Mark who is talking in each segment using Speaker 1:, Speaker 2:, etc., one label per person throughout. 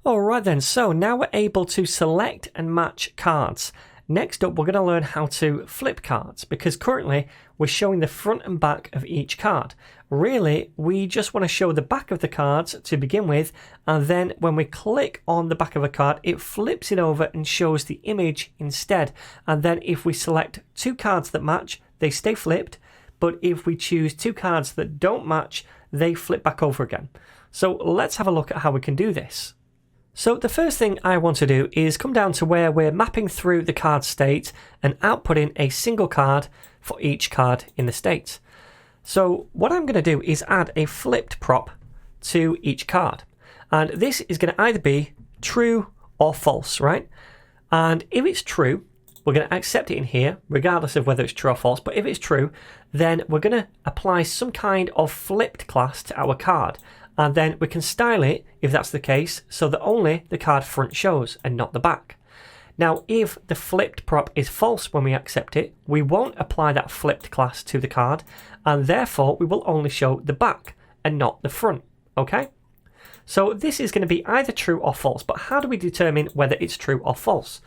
Speaker 1: Alright then, so now we're able to select and match cards. Next up, we're going to learn how to flip cards, because currently we're showing the front and back of each card. Really, we just want to show the back of the cards to begin with, and then when we click on the back of a card, it flips it over and shows the image instead. And then if we select two cards that match, they stay flipped, but if we choose two cards that don't match, they flip back over again. So let's have a look at how we can do this. So the first thing I want to do is come down to where we're mapping through the card state and outputting a single card for each card in the state. So what I'm going to do is add a flipped prop to each card. And this is going to either be true or false, right? And if it's true, we're going to accept it in here, regardless of whether it's true or false. But if it's true, then we're going to apply some kind of flipped class to our card. And then we can style it, if that's the case, so that only the card front shows and not the back. Now, if the flipped prop is false when we accept it, we won't apply that flipped class to the card, and therefore we will only show the back and not the front, okay? So this is going to be either true or false, but how do we determine whether it's true or false?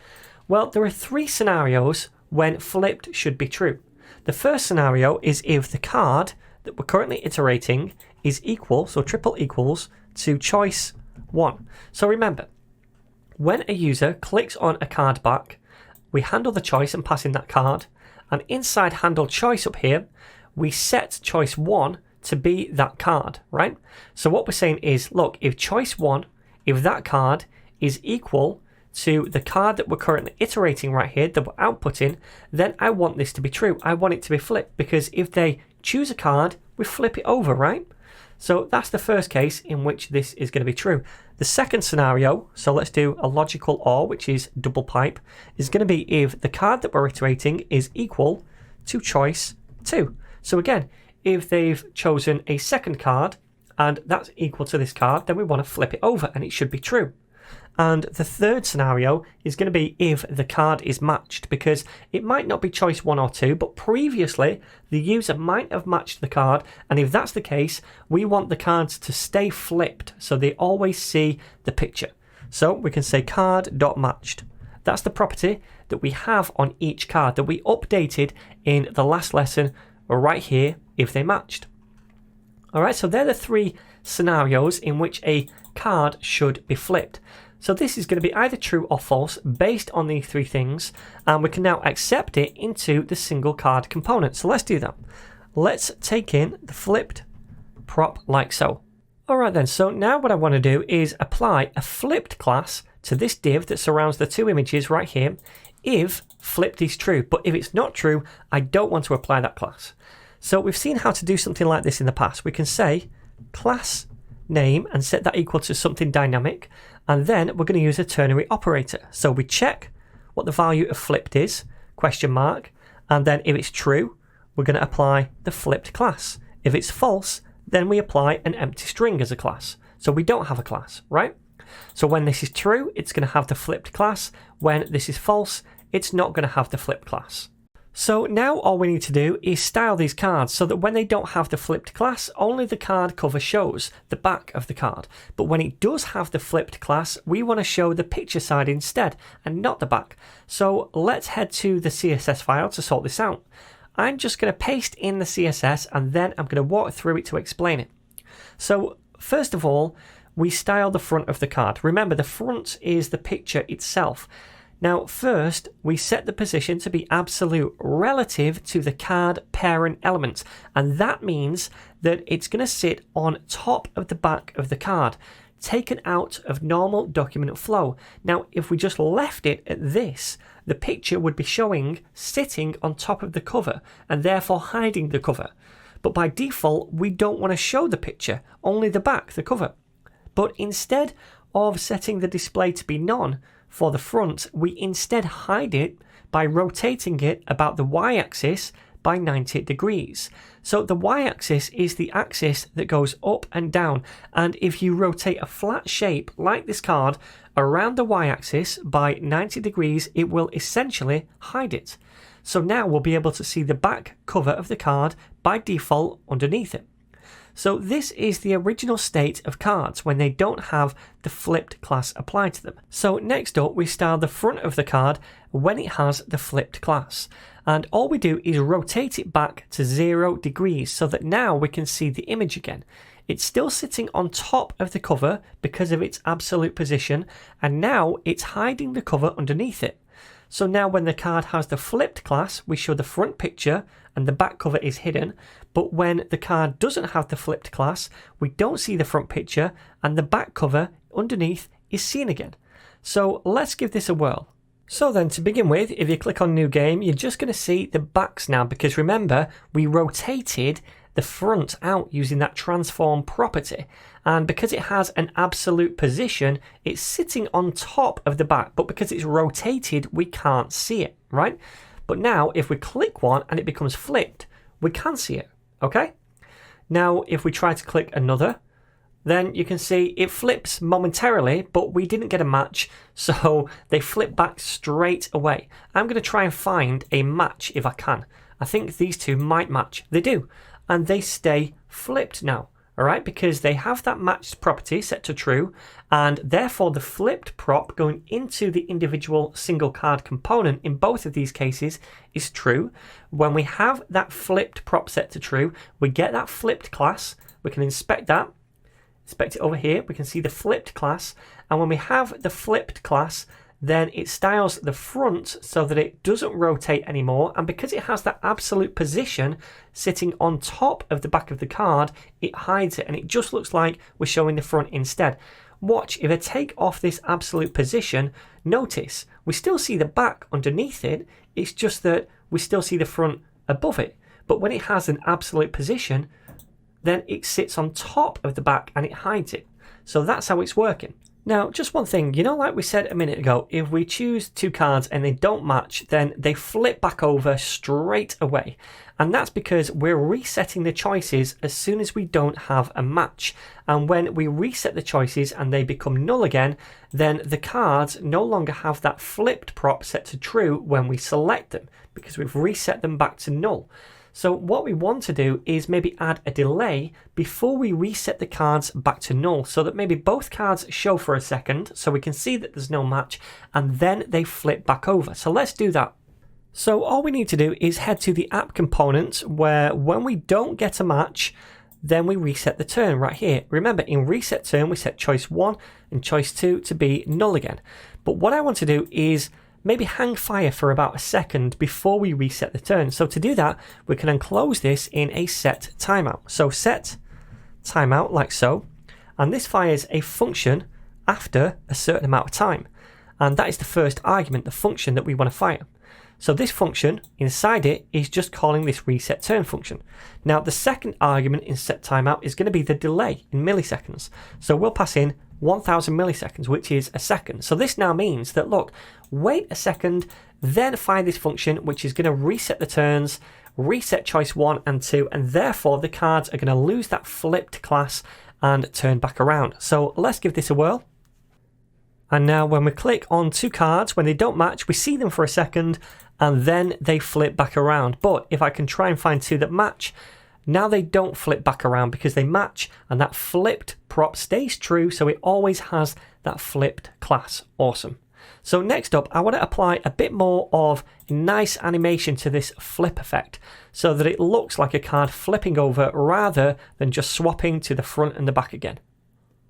Speaker 1: Well, there are three scenarios when flipped should be true. The first scenario is if the card that we're currently iterating is equal, so triple equals, to choice 1. So remember, when a user clicks on a card back, we handle the choice and pass in that card, and inside handle choice up here, we set choice 1 to be that card, right? So what we're saying is, look, if choice 1, if that card is equal to the card that we're currently iterating right here, that we're outputting, then I want this to be true. I want it to be flipped, because if they choose a card, we flip it over, right? So that's the first case in which this is going to be true. The second scenario, so let's do a logical OR, which is double pipe, is going to be if the card that we're iterating is equal to choice 2. So again, if they've chosen a second card and that's equal to this card, then we want to flip it over and it should be true. And the third scenario is going to be if the card is matched, because it might not be choice 1 or 2, but previously the user might have matched the card, and if that's the case, we want the cards to stay flipped so they always see the picture. So we can say card.matched. That's the property that we have on each card that we updated in the last lesson right here if they matched. Alright, so they're the three scenarios in which a card should be flipped. So this is going to be either true or false based on these three things, and we can now accept it into the single card component. So let's do that. Let's take in the flipped prop like so. Alright then, so now what I want to do is apply a flipped class to this div that surrounds the two images right here if flipped is true. But if it's not true, I don't want to apply that class. So we've seen how to do something like this in the past. We can say class name and set that equal to something dynamic, and then we're going to use a ternary operator. So we check what the value of flipped is, question mark, and then if it's true, we're going to apply the flipped class. If it's false, then we apply an empty string as a class. So we don't have a class, right? So when this is true, it's going to have the flipped class. When this is false, it's not going to have the flipped class. So now all we need to do is style these cards so that when they don't have the flipped class, only the card cover shows the back of the card. But when it does have the flipped class, we want to show the picture side instead and not the back. So let's head to the CSS file to sort this out. I'm just going to paste in the CSS and then I'm going to walk through it to explain it. So first of all, we style the front of the card. Remember, the front is the picture itself. Now first, we set the position to be absolute relative to the card parent element, and that means that it's going to sit on top of the back of the card, taken out of normal document flow. Now if we just left it at this, the picture would be showing sitting on top of the cover and therefore hiding the cover. But by default, we don't want to show the picture, only the back, the cover. But instead of setting the display to be none for the front, we instead hide it by rotating it about the y-axis by 90 degrees. So the y-axis is the axis that goes up and down, and if you rotate a flat shape like this card around the y-axis by 90 degrees, it will essentially hide it. So now we'll be able to see the back cover of the card by default underneath it. So this is the original state of cards when they don't have the flipped class applied to them. So next up, we style the front of the card when it has the flipped class. And all we do is rotate it back to 0 degrees so that now we can see the image again. It's still sitting on top of the cover because of its absolute position, and now it's hiding the cover underneath it. So now when the card has the flipped class, we show the front picture and the back cover is hidden. But when the card doesn't have the flipped class, we don't see the front picture and the back cover underneath is seen again. So let's give this a whirl. So then to begin with, if you click on new game, you're just going to see the backs now, because remember, we rotated the front out using that transform property, and because it has an absolute position, it's sitting on top of the back, but because it's rotated, we can't see it, right? But now if we click one and it becomes flipped, we can see it, okay? Now if we try to click another, then you can see it flips momentarily, but we didn't get a match, so they flip back straight away. I'm going to try and find a match if I can. I think these two might match. They do, and they stay flipped now, all right, because they have that matched property set to true, and therefore the flipped prop going into the individual single card component in both of these cases is true. When we have that flipped prop set to true, we get that flipped class. We can inspect that. Inspect it over here, we can see the flipped class, and when we have the flipped class, then it styles the front so that it doesn't rotate anymore, and because it has that absolute position sitting on top of the back of the card, it hides it and it just looks like we're showing the front instead. Watch, if I take off this absolute position, notice we still see the back underneath it, it's just that we still see the front above it. But when it has an absolute position, then it sits on top of the back and it hides it. So that's how it's working. Now, just one thing, you know, like we said a minute ago, if we choose two cards and they don't match, then they flip back over straight away. And that's because we're resetting the choices as soon as we don't have a match. And when we reset the choices and they become null again, then the cards no longer have that flipped prop set to true when we select them, because we've reset them back to null. So what we want to do is maybe add a delay before we reset the cards back to null, so that maybe both cards show for a second so we can see that there's no match, and then they flip back over. So let's do that. So all we need to do is head to the app component, where when we don't get a match, then we reset the turn right here. Remember, in reset turn, we set choice 1 and choice 2 to be null again. But what I want to do is maybe hang fire for about a second before we reset the turn. So to do that, we can enclose this in a set timeout. So set timeout like so, and this fires a function after a certain amount of time. And that is the first argument, the function that we want to fire. So this function inside it is just calling this reset turn function. Now the second argument in set timeout is going to be the delay in milliseconds. So we'll pass in 1000 milliseconds, which is a second. So this now means that, look, wait a second, then fire this function, which is going to reset the turns, reset choice 1 and 2, and therefore the cards are going to lose that flipped class and turn back around. So let's give this a whirl. And now when we click on two cards, when they don't match, we see them for a second and then they flip back around. But if I can try and find two that match, now they don't flip back around because they match, and that flipped prop stays true, so it always has that flipped class. Awesome. So next up, I want to apply a bit more of a nice animation to this flip effect so that it looks like a card flipping over rather than just swapping to the front and the back again.